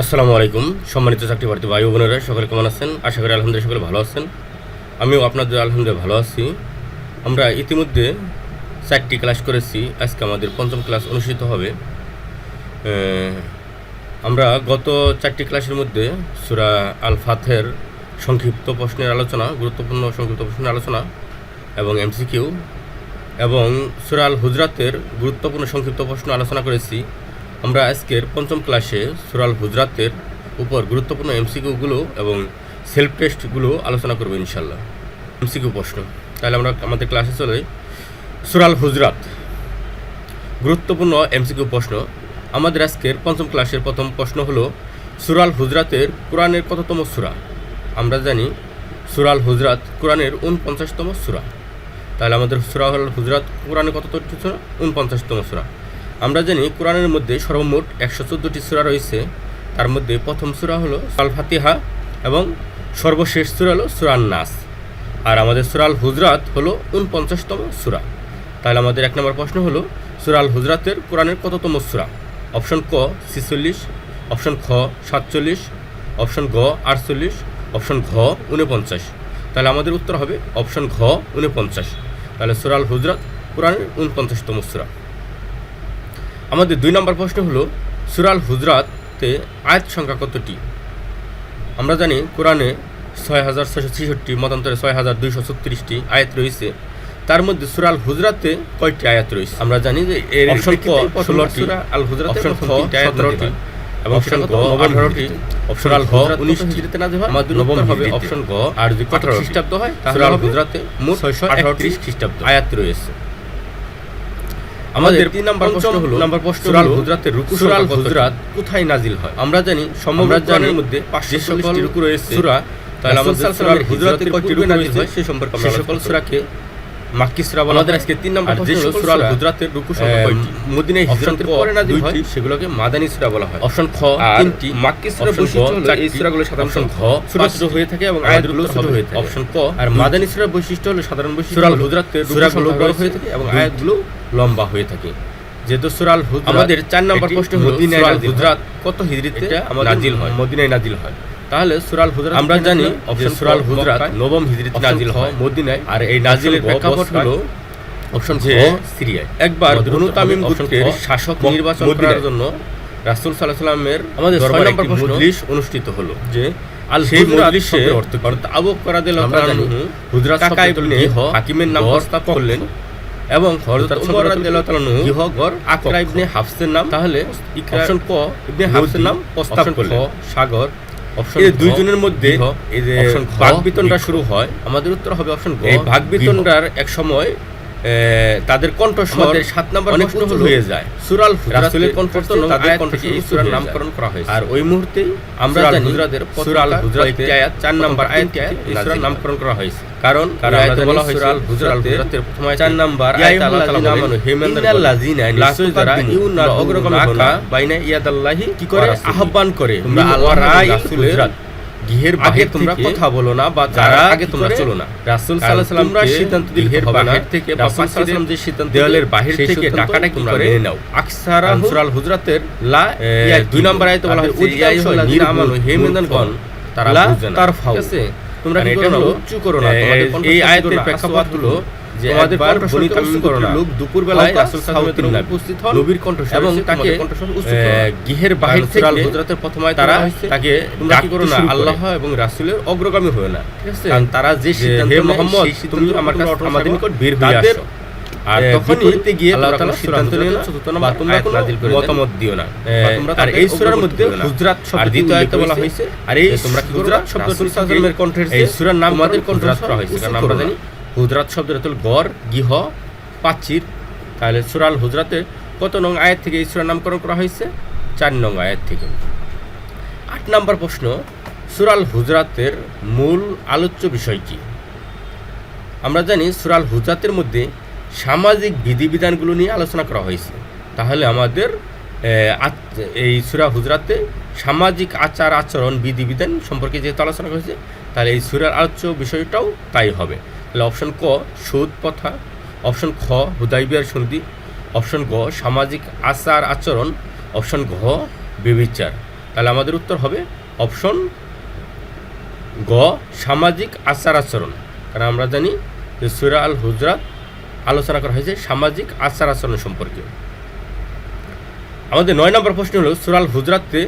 আসসালামু আলাইকুম। সম্মানিত চাকরি প্রার্থী ভাই ও বোনেরা, সকলে কেমন আছেন? আশা করি আলহামদুলিল্লাহ সকলে ভালো আছেন। আমিও আপনাদের আলহামদুলিল্লাহ ভালো আছি। আমরা ইতিমধ্যে 4টি ক্লাস করেছি। আজকে আমাদের 5ম ক্লাস অনুষ্ঠিত হবে। আমরা গত 4টি ক্লাসের মধ্যে সূরা আল ফাতহের সংক্ষিপ্ত প্রশ্নের আলোচনা, গুরুত্বপূর্ণ সংক্ষিপ্ত প্রশ্নের আলোচনা এবং এমসিকিউ এবং সূরা আল হুজরাতের গুরুত্বপূর্ণ সংক্ষিপ্ত প্রশ্ন আলোচনা করেছি। আমরা আজকের 5ম ক্লাসে সূরা আল হুজরাতের উপর গুরুত্বপূর্ণ এমসিকিউগুলো এবং সেলফ টেস্টগুলো আলোচনা করব ইনশাল্লাহ। এমসিকিউ প্রশ্ন, তাহলে আমরা আমাদের ক্লাসে চলে। সূরা আল হুজরাত গুরুত্বপূর্ণ এমসিকিউ প্রশ্ন। আমাদের আজকের 5ম ক্লাসের প্রথম প্রশ্ন হলো, সূরা আল হুজরাতের কোরআনের কততম সূরা? আমরা জানি সূরা আল হুজরাত কোরআনের 49তম সূরা। তাহলে আমাদের সূরা আল হুজরাত কোরআনের কততম সূরা? 49তম সূরা। আমরা জানি কোরআনের মধ্যে সর্বমোট 114টি সূরা রয়েছে। তার মধ্যে প্রথম সূরা হলো আল ফাতিহা এবং সর্বশেষ সূরা হলো সূরা আন নাস। আর আমাদের সূরা আল হুজরাত হলো 49তম সূরা। তাহলে আমাদের 1 নম্বর প্রশ্ন হলো, সূরা আল হুজরাতের কোরআনের কততম সূরা? অপশন ক 46, অপশন খ 47, অপশন গ 48, অপশন ঘ 49। তাহলে আমাদের উত্তর হবে অপশন ঘ 49। তাহলে সূরা আল হুজরাত কোরআনের 49তম সূরা। আমাদের 2 নম্বর প্রশ্ন হলো, সূরা আল হুজরাতে আয়াত সংখ্যা কতটি? আমরা জানি কোরআনে 6666, মতান্তরে 6236টি আয়াত রয়েছে। তার মধ্যে সূরা আল হুজরাতে কয়টি আয়াত রয়েছে? আমরা জানি যে এর অপশন ক 16টি, আল হুজরাতে অপশন খ 17টি এবং অপশন গ 18টি, অপশন আল ঘ 19 হিজরিতে নাযিল হয়। আমাদের নবম হবে অপশন গ। আর যদি 18 খ্রিস্টাব্দ হয় তাহলে আল হুজরাতে মোট 638 খ্রিস্টাব্দ আয়াত রয়েছে। আমাদের 3 নম্বর প্রশ্ন হলো, সূরা আল হুজরাতের রুকু সূরা আল হুজরাত কোথায় নাজিল হয়? আমরা জানি সমগ্র কোরআনের মধ্যে 540টি রুকু রয়েছে সূরা। তাহলে আমাদের সূরা আল হুজরাতের কয়টি রুকু নাজিল হয় সেই সম্পর্কে আমরা সকল সূরাকে মাক্কি সূরা বলা হয়। আমাদের আজকে 3 নম্বর প্রশ্ন হলো, সূরা আল হুজরাতের রুকু সংখ্যা কয়টি? মদিনায় হিজরতের পরে নাজিল হয়, সেগুলোকে মাদানী সূরা বলা হয়। অপশন খ 3টি, মাক্কি সূরা বৈশিষ্ট্য হলো এই সূরাগুলো সাধারণত ঘ ছোট ছোট হয়ে থাকে এবং আয়াতগুলো ছোট হয়ে থাকে। অপশন ক আর মাদানী সূরার বৈশিষ্ট্য হলো সাধারণ বৈশিষ্ট্য সূরা আল হুজরাতের সূরাগুলো বড় হয়ে থাকে এবং আয়াতগুলো লম্বা হয়ে থাকে। যেহেতু সূরা আল হুজরাত, আমাদের 4 নম্বর প্রশ্ন হলো, সূরা আল হুজরাত কত হিজরিতে নাজিল হয়? মদিনায় নাজিল হয়। তাহলে সূরা আল হুজরাত আমরা জানি অপশন সূরা আল হুজরাত নবম হিজরিতে নাজিল হয় মদিনায়। আর এই নাজিলের প্রেক্ষাপট হলো অপশন ঘ সিরিয়ায়। একবার বনু তামিম গোত্রের শাসক নির্বাচন করার জন্য রাসূল সাল্লাল্লাহু আলাইহি ওয়াসাল্লামের আমাদের 6 নম্বর মজলিস অনুষ্ঠিত হলো। যে আল সেই মজলিসে অর্থাৎ আবু বকর রাদিয়াল্লাহু তাআলা হুজরাত কাকা ইবনে হাকিমের নাম প্রস্তাব করলেন এবং হযরত ওমর রাদিয়াল্লাহু তাআলা গর আকরা ইবনে হাফসের নাম, তাহলে অপশন ক ইবনে হাফসের নাম প্রস্তাব করলেন। সাগর অপশন এই দুইজনের মধ্যে এই যে বাকবিতণ্ডা শুরু হয়। আমাদের উত্তর হবে অপশন গ। এই বাকবিতণ্ডার এক সময় তাদের কণ্ঠস্বর 7 নম্বর প্রশ্ন হয়ে যায়। সূরা আল হুজরাতের কণ্ঠস্বর তাদের কণ্ঠস্বর সূরার নামকরণ করা হয়েছে। আর ওই মুহূর্তেই আমরা জানি সূরা আল হুজরাতের আয়াত 4 নম্বর আয়াতটি এই সূরার নামকরণ করা হয়েছে। কারণ আয়াতে বলা হয়েছে সূরা আল হুজরাতের প্রথম আয়াত 4 নম্বর আয়াত আল্লাহ তাআলা বলেন, হে ইন্নাল্লাযিনা নিশ্চয় যারা ইউনা অগ্রগামী হলো বাইনা ইয়াদাল্লাহি কি করে আহ্বান করে, তোমরা আল্লাহর রাসূলের গৃহের বাহির তোমরা কথা বলো না বা যারা আগে তোমরা চলো না। রাসূল সাল্লাল্লাহু আলাইহি ওয়াসাল্লাম তোমরা সিদ্ধান্ত দিলে গৃহের বাহির থেকে বা রাসূল সাল্লাল্লাহু আলাইহি ওয়াসাল্লাম যে সিদ্ধান্ত দেওয়ালের বাহির থেকে ডাকাডাকি করে নাও। আকসারা সূরা আল হুজরাতের লা 2 নম্বর আয়াতে বলা হয়েছে, ইয়া আইয়ুহাল্লাযিনা আমানু হে মুমিনগণ তারা বুঝেন তারফাও, তোমরা কি করো না, উচ্চ করো না। তোমাদের এই আয়াতের প্রেক্ষাপট হলো যে আমাদের বনি তামিম করো না, লোক দুপুর বেলায় রাসূল সাল্লাল্লাহু আলাইহি ওয়াসাল্লাম উপস্থিত হন, নবীর কণ্ঠস্বর এবং তাকে গৃহের বাহির থেকে হুজরাতের প্রথম আয়াত তারা তাকে তোমরা কি করো না, আল্লাহ এবং রাসূলের অগ্রগামী হয়ো না। ঠিক আছে, কারণ তারা যে সিদ্ধান্ত হে মুহাম্মদ তুমি আমার কাছে আমাদের নিকট বের হয়ে আসো। আর তখনই গিয়ে আল্লাহ তাআলা সিদ্ধান্ত নিলেন বা তোমরা কোনো মতামত দিও না। আর এই সূরার মধ্যে হুজরাত শব্দ দ্বিতীয় আয়াতে বলা হয়েছে। আর এই তোমরা কি হুজরাত শব্দ রাসূল সাল্লাল্লাহু আলাইহি ওয়াসাল্লামের কণ্ঠের এই সূরার নাম আমাদের কণ্ঠস্থ করা হয়েছে। কারণ আমরা জানি হুজরাত শব্দের অর্থ গড়, গৃহ, প্রাচীর। তাহলে সূরা আল হুজরাতে কত নং আয়াত থেকে এই সূরার নামকরণ করা হয়েছে? 4 নং আয়াত থেকে। 8 নম্বর প্রশ্ন, সূরা আল হুজরাতের মূল আলোচ্য বিষয় কি? আমরা জানি সূরা আল হুজরাতের মধ্যে সামাজিক বিধিবিধানগুলো নিয়ে আলোচনা করা হয়েছে। তাহলে আমাদের এই সূরা হুজরাতে সামাজিক আচার আচরণ বিধিবিধান সম্পর্কে যেহেতু আলোচনা করা হয়েছে, তাহলে এই সূরার আলোচ্য বিষয়টাও তাই হবে। তাহলে অপশন ক সুদ প্রথা, অপশন খ হুদাইবিয়ার সন্ধি, অপশন গ সামাজিক আচার আচরণ, অপশন ঘ ব্যভিচার। তাহলে আমাদের উত্তর হবে অপশন গ, সামাজিক আচার আচরণ। কারণ আমরা জানি যে সূরা আল হুজরাত আলোচনা করা হয়েছে সামাজিক আচার আচরণ সম্পর্কে। আমাদের 9 নম্বর প্রশ্ন হলো সূরা আল হুজরাতে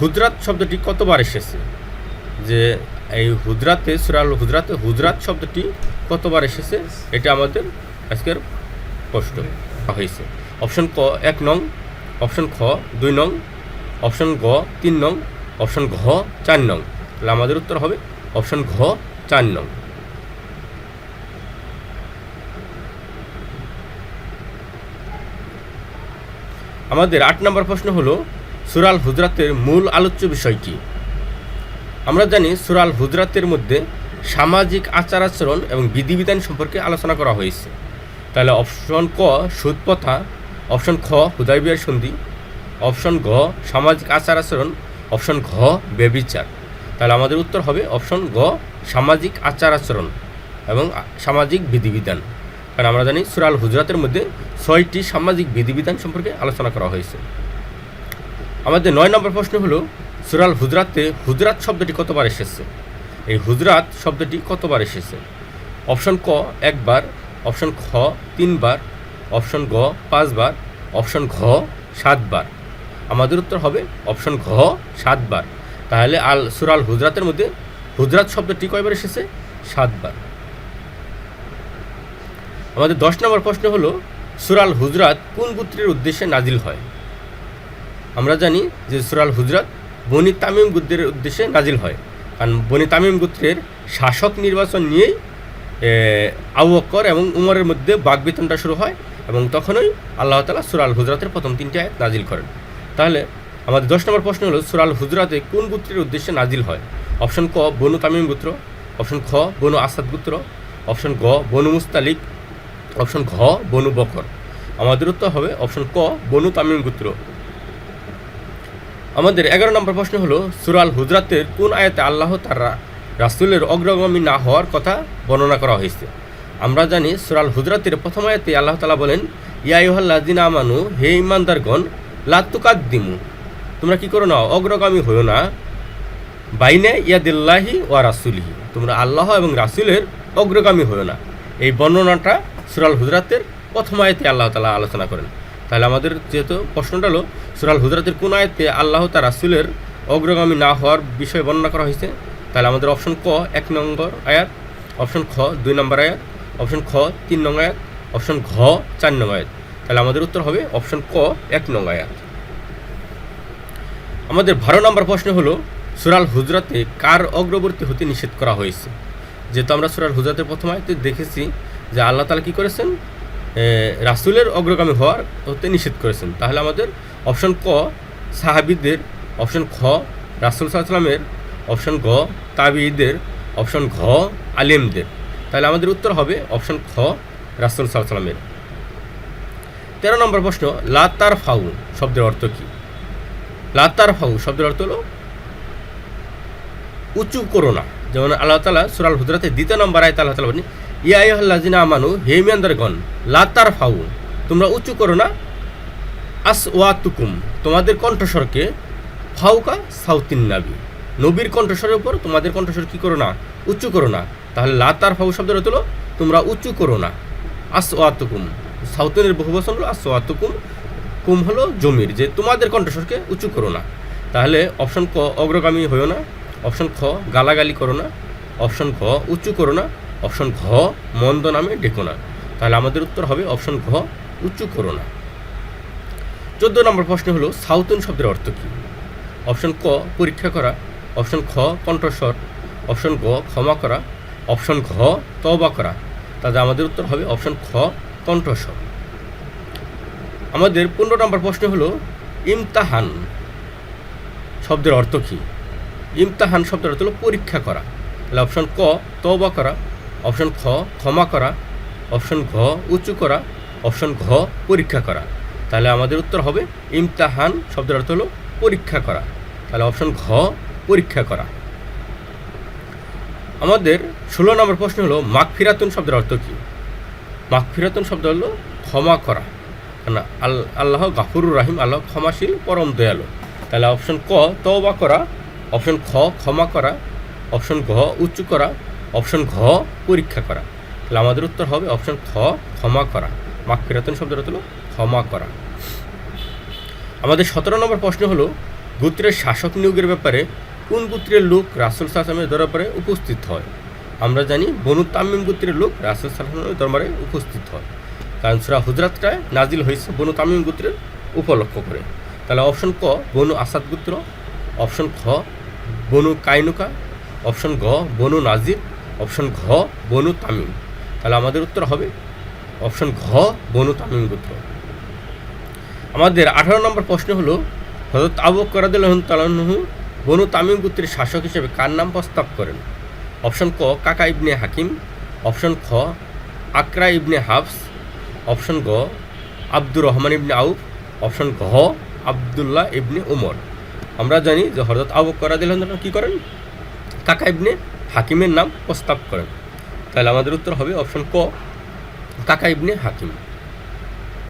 হুজরাত শব্দটি কতবার এসেছে? যে এই হুজরাতে সূরা আল হুজরাতে হুজরাত শব্দটি কতবার এসেছে, এটা আমাদের আজকের প্রশ্ন হয়েছে। অপশন ক 1 নং, অপশন খ 2 নং, অপশন গ 3 নং, অপশন ঘ 4 নং। তাহলে আমাদের উত্তর হবে অপশন ঘ 4 নং। আমাদের 8 নম্বর প্রশ্ন হলো সূরা আল হুজরাতের মূল আলোচ্য বিষয় কি? আমরা জানি সূরা আল হুজরাতের মধ্যে সামাজিক আচার আচরণ এবং বিধিবিধান সম্পর্কে আলোচনা করা হয়েছে। তাহলে অপশন ক সুদ প্রথা, অপশন খ হুদায়বিয়ার সন্ধি, অপশন ঘ সামাজিক আচার আচরণ, অপশন ঘ ব্যভিচার। তাহলে আমাদের উত্তর হবে অপশন গ সামাজিক আচার আচরণ এবং সামাজিক বিধিবিধান। কারণ আমরা জানি সূরা আল হুজরাতের মধ্যে 6টি সামাজিক বিধিবিধান সম্পর্কে আলোচনা করা হয়েছে। আমাদের 9 নম্বর প্রশ্ন হলো সূরা আল হুজরাতে হুজরাত শব্দটি কতবার এসেছে? এই হুজরাত শব্দটি কতবার এসেছে? অপশন ক 1 বার, অপশন খ 3 বার, অপশন গ 5 বার, অপশন ঘ 7 বার। আমাদের উত্তর হবে অপশন ঘ 7 বার। তাহলে সূরা আল হুজরাতের মধ্যে হুজরাত শব্দটি কয়বার এসেছে? 7 বার। আমাদের 10 নম্বর প্রশ্ন হলো সূরা আল হুজরাত কোন গোত্রের উদ্দেশ্যে নাজিল হয়? আমরা জানি যে সূরা আল হুজরাত বনি তামিম গোত্রের উদ্দেশ্যে নাজিল হয়। কারণ বনি তামিম গোত্রের শাসক নির্বাচন নিয়েই আবু বকর এবং উমরের মধ্যে বাকবিতণ্ডা শুরু হয় এবং তখনই আল্লাহ তাআলা সূরা আল হুজরাতের প্রথম 3টি আয়াত নাজিল করেন। তাহলে আমাদের 10 নম্বর প্রশ্ন হলো সূরা আল হুজরাতে কোন গোত্রের উদ্দেশ্যে নাজিল হয়? অপশন ক বনু তামিম গোত্র, অপশন খ বনু আসাদ গোত্র, অপশন গ বনু মুস্তালিক, অপশন ঘ বনু বকর। আমাদের উত্তর হবে অপশন ক বনু তামিম গোত্র। আমাদের 11 নম্বর প্রশ্ন হলো সূরা আল হুজরাতের কোন আয়াতে আল্লাহ তার রাসূলের অগ্রগামী না হওয়ার কথা বর্ণনা করা হয়েছে? আমরা জানি সূরা আল হুজরাতের প্রথম আয়াতে আল্লাহ তাআলা বলেন ইয়া আইয়ুহাল্লাযিনা আমানু, হে ঈমানদারগণ, লা তুকাদ্দিমু, তোমরা কি করো না, অগ্রগামী হইও না, বাইনা ইয়াদিল্লাহি ওয়া রাসূলিহি, তোমরা আল্লাহ এবং রাসূলের অগ্রগামী হইও না। এই বর্ণনাটা সূরা আল হুজরাতের প্রথম আয়াতে আল্লাহ তাআলা আলোচনা করেন। তাহলে আমাদের যেহেতু প্রশ্নটা হলো সূরা আল হুজরাতের কোন আয়াতে আল্লাহ তার রাসূলের অগ্রগামী না হওয়ার বিষয়ে বর্ণনা করা হয়েছে? তাহলে আমাদের অপশন ক 1 নম্বর আয়াত, অপশন খ 2 নম্বর আয়াত, অপশন খ 3 নং আয়াত, অপশন ঘ 4 নং আয়াত। তাহলে আমাদের উত্তর হবে অপশন ক 1 নং আয়াত। আমাদের 12 নম্বর প্রশ্ন হলো সূরা আল হুজরাতে কার অগ্রবর্তী হতে নিষেধ করা হয়েছে? যেহেতু আমরা সূরা আল হুজরাতের প্রথম আয়াতে দেখেছি যে আল্লাহ তাআলা কী করেছেন, রাসূলের অগ্রগামী হওয়ার হতে নিষেধ করেছেন। তাহলে আমাদের অপশন ক সাহাবীদের, অপশন খ রাসূল সাল্লাল্লাহু আলাইহি ওয়াসাল্লামের, অপশন গ তাবিঈদের, অপশন ঘ আলেমদের। তাহলে আমাদের উত্তর হবে অপশন খ রাসূল সাল্লাল্লাহু আলাইহি ওয়াসাল্লামের। 13 নম্বর প্রশ্ন লা তারফাউ শব্দের অর্থ কী? লা তারফাউ শব্দের অর্থ হলো উঁচু করো না। যেমন আল্লাহ তাআলা সূরা আল হুজরাতের 2 নম্বর আয়াতে আল্লাহ তাআলা বলেন ইয়া আইয়ুহাল্লাযিনা আমানু, হে ঈমানদারগণ, লা তারফাউ, তোমরা উঁচু করো না, আসওয়াতুকুম, তোমাদের কণ্ঠস্বরকে, ফাওকা সাউতিন নাবী, নবীর কণ্ঠস্বরের উপর তোমাদের কণ্ঠস্বর কী করো না, উঁচু করো না। তাহলে লা তারফাউ শব্দের অর্থ হলো তোমরা উঁচু করো না। আসওয়াতুকুম, সাউতিনের বহুবচন হলো আসওয়াতুকুম, কুম হলো জমির, যে তোমাদের কণ্ঠস্বরকে উঁচু করো না। তাহলে অপশন ক অগ্রগামী হইও না, অপশন খ গালাগালি করো না, অপশন ঘ উঁচু করো না, অপশন ঘ মন্দ নামে ডেকো না। তাহলে আমাদের উত্তর হবে অপশন ঘ উঁচু করো না। 14 নম্বর প্রশ্ন হলো সাউতুন শব্দের অর্থ কী? অপশন ক পরীক্ষা করা, অপশন খ কণ্ঠস্বর, অপশন গ ক্ষমা করা, অপশন ঘ তওবা করা। তাহলে আমাদের উত্তর হবে অপশন খ কণ্ঠস্বর। আমাদের 15 নম্বর প্রশ্ন হলো ইমতাহান শব্দের অর্থ কী? ইমতাহান শব্দের অর্থ হলো পরীক্ষা করা। তাহলে অপশন ক তওবা করা, অপশন খ ক্ষমা করা, অপশন ঘ উঁচু করা, অপশন ঘ পরীক্ষা করা। তাহলে আমাদের উত্তর হবে ইমতাহান শব্দের অর্থ হলো পরীক্ষা করা। তাহলে অপশন ঘ পরীক্ষা করা। আমাদের 16 নম্বর প্রশ্ন হলো মাগফিরাতুন শব্দের অর্থ কী? মাগফিরাতুন শব্দ হলো ক্ষমা করা। না আল্লাহ গাফুরুর রাহিম, আল্লাহ ক্ষমাশীল পরম দয়ালু। তাহলে অপশন ক তওবা করা, অপশন খ ক্ষমা করা, অপশন ঘ উঁচু করা, অপশন ঘ পরীক্ষা করা। তাহলে আমাদের উত্তর হবে অপশন খ ক্ষমা করা। মাগফিরাতুন শব্দের অর্থ হলো ক্ষমা করা। আমাদের 17 নম্বর প্রশ্ন হলো গোত্রের শাসক নিয়োগের ব্যাপারে কোন গোত্রের লোক রাসূল সাল্লাল্লাহু আলাইহি ওয়াসাল্লামের দরবারে উপস্থিত হয়? আমরা জানি বনু তামিম গোত্রের লোক রাসূল সাল্লাল্লাহু আলাইহি ওয়াসাল্লামের দরবারে উপস্থিত হয়, কারণ সূরা হুজরাতটায় নাজিল হয়েছে বনু তামিম গোত্রের উপলক্ষ করে। তাহলে অপশন ক বনু আসাদ গোত্র, অপশন খ বনু কাইনুকা, অপশন ঘ বনু নাজির, অপশন ঘ বনু তামিম। তাহলে আমাদের উত্তর হবে অপশন ঘ বনু তামিম গোত্র। আমাদের 18 নম্বর প্রশ্ন হলো হযরত আবু বকর রাদিয়াল্লাহু তাআলা আনহু বনু তামিম গোত্রের শাসক হিসেবে কার নাম প্রস্তাব করেন? অপশন ক কাকা ইবনে হাকিম, অপশন খ আকরা ইবনে হাফস, অপশন গ আব্দুর রহমান ইবনে আউফ, অপশন ঘ আবদুল্লাহ ইবনে উমর। আমরা জানি যে হযরত আবু বকর রাদিয়াল্লাহু তাআলা কী করেন? কাকা ইবনে হাকিমের নাম প্রস্তাব করেন। তাহলে আমাদের উত্তর হবে অপশন ক কাকা ইবনে হাকিম।